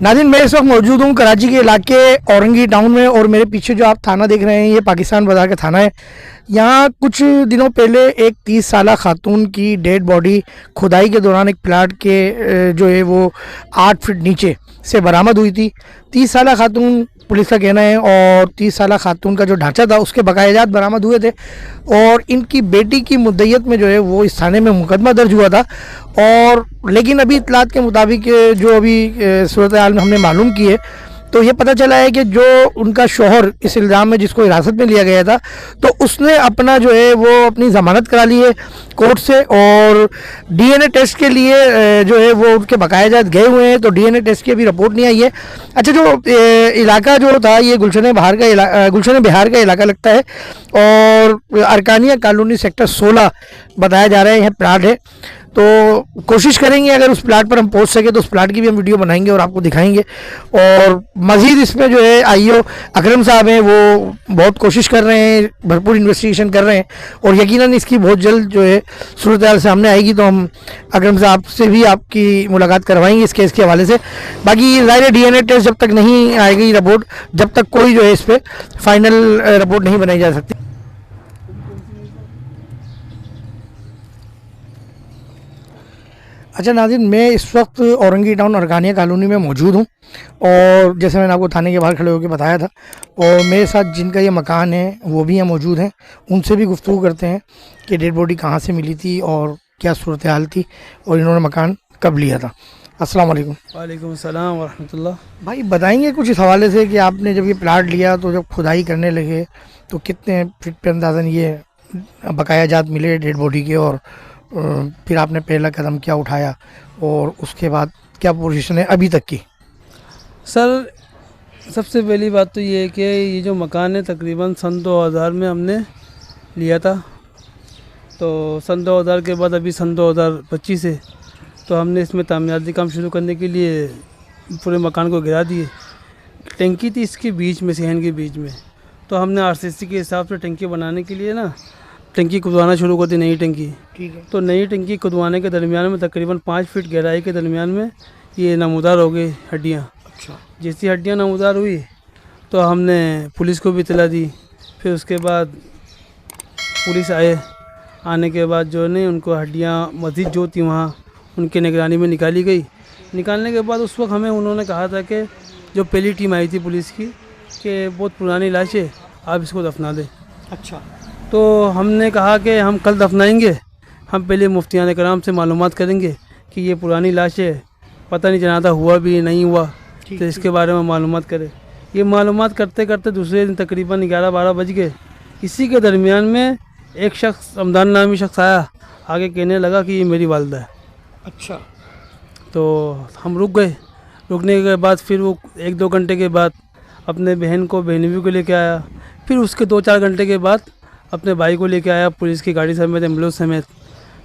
नाज़रीन, मैं इस वक्त मौजूद हूँ कराची के इलाके औरंगी टाउन में और मेरे पीछे जो आप थाना देख रहे हैं ये पाकिस्तान बाज़ार का थाना है। यहाँ कुछ दिनों पहले एक 30 साला खातून की डेड बॉडी खुदाई के दौरान एक प्लाट के जो है वो 8 फीट नीचे से बरामद हुई थी। 30 साला खातून पुलिस का कहना है और 30 साला खातून का जो ढांचा था उसके बकायाजात बरामद हुए थे और इनकी बेटी की मुद्दईयत में जो है वो इस थाने में मुकदमा दर्ज हुआ था। और लेकिन अभी इतलात के मुताबिक जो अभी सूरत हाल में हमने मालूम की है तो ये पता चला है कि जो उनका शौहर इस इल्ज़ाम में जिसको हिरासत में लिया गया था तो उसने अपना जो है वो अपनी ज़मानत करा ली है कोर्ट से और डीएनए टेस्ट के लिए जो है वो उनके बकायाजात गए हुए हैं। तो डीएनए टेस्ट की अभी रिपोर्ट नहीं आई है। अच्छा, जो इलाका जो था ये गुलशन बिहार का इलाका लगता है और अरकानिया कॉलोनी सेक्टर 16 बताया जा रहा है, यह प्लाट है। तो कोशिश करेंगे अगर उस प्लाट पर हम पहुंच सके तो उस प्लाट की भी हम वीडियो बनाएंगे और आपको दिखाएंगे। और मज़ीद इसमें जो है आईओ अकरम साहब हैं वो बहुत कोशिश कर रहे हैं, भरपूर इन्वेस्टिगेशन कर रहे हैं और यकीनन इसकी बहुत जल्द जो है सूरत हाल सामने आएगी तो हम अकरम साहब से भी आपकी मुलाकात करवाएंगे इस केस के हवाले से। बाकी ज़ाहिर डीएनए टेस्ट जब तक नहीं आएगी रिपोर्ट, जब तक कोई जो है इस पर फाइनल रिपोर्ट नहीं बनाई जा सकती। अच्छा नाज़रीन, मैं इस वक्त औरंगी टाउन अरकानिया कॉलोनी में मौजूद हूँ और जैसे मैंने आपको थाने के बाहर खड़े होकर बताया था और मेरे साथ जिनका ये मकान है वो भी यहाँ मौजूद हैं, उनसे भी गुफ्तगू करते हैं कि डेड बॉडी कहाँ से मिली थी और क्या सूरत हाल थी और इन्होंने मकान कब लिया था। अस्सलाम वालेकुम। वालेकुम अस्सलाम व रहमतुल्लाह। भाई बताएंगे कुछ इस हवाले से कि आपने जब ये प्लाट लिया तो जब खुदाई करने लगे तो कितने फिट पे अंदाज़न ये बकायाजात मिले डेड बॉडी के और फिर आपने पहला कदम क्या उठाया और उसके बाद क्या पोजीशन है अभी तक की? सर, सबसे पहली बात तो ये है कि ये जो मकान है तकरीबन सन 2000 में हमने लिया था। तो सन 2000 के बाद अभी सन 2025 है तो हमने इसमें तामीराती काम शुरू करने के लिए पूरे मकान को गिरा दिए। टंकी थी इसके बीच में, सहन के बीच में, तो हमने आरसीसी के हिसाब से टंकी बनाने के लिए ना टंकी खुदवाना शुरू कर दी, नई टंकी। ठीक है। तो नई टंकी खुदवाने के दरमियान में तकरीबन 5 फीट गहराई के दरमियान में ये नमूदार हो गई हड्डियाँ। अच्छा। जैसी हड्डियाँ नमूदार हुई तो हमने पुलिस को भी इतला दी। फिर उसके बाद पुलिस आने के बाद जो नहीं उनको हड्डियाँ मज़ीद जो थी वहाँ उनके निगरानी में निकाली गई। निकालने के बाद उस वक्त हमें उन्होंने कहा था कि जो पहली टीम आई थी पुलिस की कि बहुत पुरानी लाश है, आप इसको दफना दें। अच्छा। तो हमने कहा कि हम कल दफनाएंगे, हम पहले मुफ्तियान कराम से मालूमात करेंगे कि ये पुरानी लाश है, पता नहीं जनाजा हुआ भी नहीं हुआ, तो इसके बारे में मालूमात करें। ये मालूमात करते करते दूसरे दिन तकरीबन 11-12 बज गए। इसी के दरमियान में एक शख्स, रमदान नामी शख्स आया, आगे कहने लगा कि ये मेरी वालदा है। अच्छा। तो हम रुक गए। रुकने के बाद फिर वो 1-2 घंटे के बाद अपने बहन को, बहनवी को लेके आया। फिर उसके 2-4 घंटे के बाद अपने भाई को लेके आया पुलिस की गाड़ी समेत, एम्बुलेंस समेत।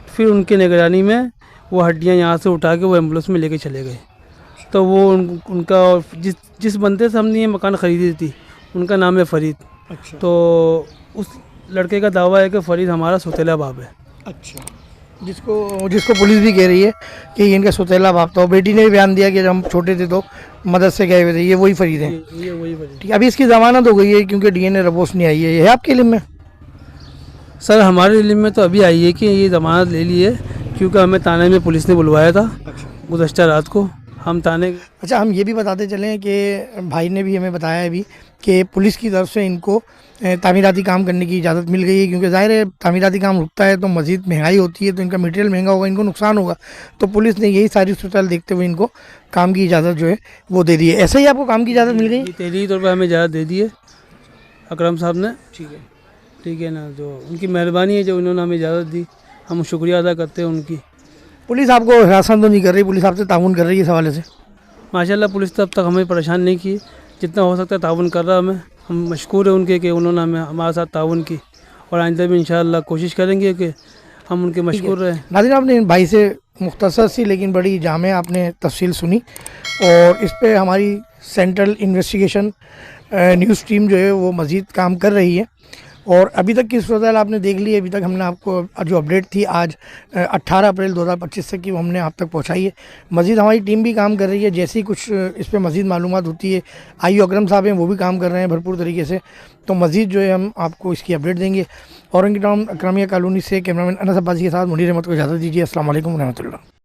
फिर उनके निगरानी में वो हड्डियाँ यहाँ से उठा के वो एम्बुलेंस में लेके चले गए। तो वो उनका जिस बंदे से हमने ये मकान ख़रीदी थी उनका नाम है फ़रीद। अच्छा। तो उस लड़के का दावा है कि फ़रीद हमारा सौतेला बाप है। अच्छा। जिसको पुलिस भी कह रही है कि ये इनका सौतेला बाप था। बेटी ने भी बयान दिया कि जब हम छोटे थे तो मदद से गए हुए थे। ये वही फ़रीद है। ये वही फ़रीद। ठीक है, अभी इसकी ज़मानत हो गई है क्योंकि डीएनए रिपोर्ट नहीं आई है। ये है आपके इल्म में? सर, हमारे इल्म में तो अभी आई है कि ये ज़मानत ले ली है क्योंकि हमें थाने में पुलिस ने बुलवाया था गुज़श्ता रात को। हम थाने। अच्छा, हम ये भी बताते चलें कि भाई ने भी हमें बताया है भी कि पुलिस की तरफ से इनको तामीराती काम करने की इजाज़त मिल गई है क्योंकि ज़ाहिर है तामीराती काम रुकता है तो मज़ीद महंगाई होती है, तो इनका मटेरियल महंगा होगा, इनको नुकसान होगा। तो पुलिस ने यही सारी सूरत देखते हुए इनको काम की इजाज़त जो है वो दे दी है। ऐसे ही आपको काम की इजाज़त मिल गई? तहरीरी तौर पर हमें इजाज़त दे दी है अकरम साहब ने। ठीक है ना, जो उनकी मेहरबानी है जो उन्होंने हमें इजाज़त दी, हम शुक्रिया अदा करते हैं उनकी। पुलिस आपको हिरासत तो नहीं कर रही? पुलिस आपसे ताउन कर रही है इस हवाले से? माशाल्लाह पुलिस तो अब तक हमें परेशान नहीं की, जितना हो सकता है ताउन कर रहा है हमें। हम मशकूर हैं उनके कि उन्होंने हमारे साथ ताउन की और आइंदा भी इंशाअल्लाह कोशिश करेंगे कि हम उनके मशकूर रहें। नाज़रीन, आपने इन भाई से मुख्तसर सी लेकिन बड़ी जामे आपने तफसील सुनी और इस पर हमारी सेंट्रल इन्वेस्टिगेशन न्यूज़ टीम जो है वो मज़ीद काम कर रही है और अभी तक की सूरत आपने देख ली। अभी तक हमने आपको जो अपडेट थी आज 18 अप्रैल 2025 तक की, वो हमने आप तक पहुंचाई है। मज़ीद हमारी टीम भी काम कर रही है, जैसी कुछ इस पर मज़ीद मालूमात होती है, आईयू अकरम साहब हैं वो भी काम कर रहे हैं भरपूर तरीके से, तो मज़ीद जो है हम आपको इसकी अपडेट देंगे। औरंगी टाउन अकरमिया कॉलोनी से कैमरामैन अनस अब्बासी के साथ मुनीर अहमद को इजाज़त दीजिए। अस्सलाम वालेकुम रहमतुल्लाह।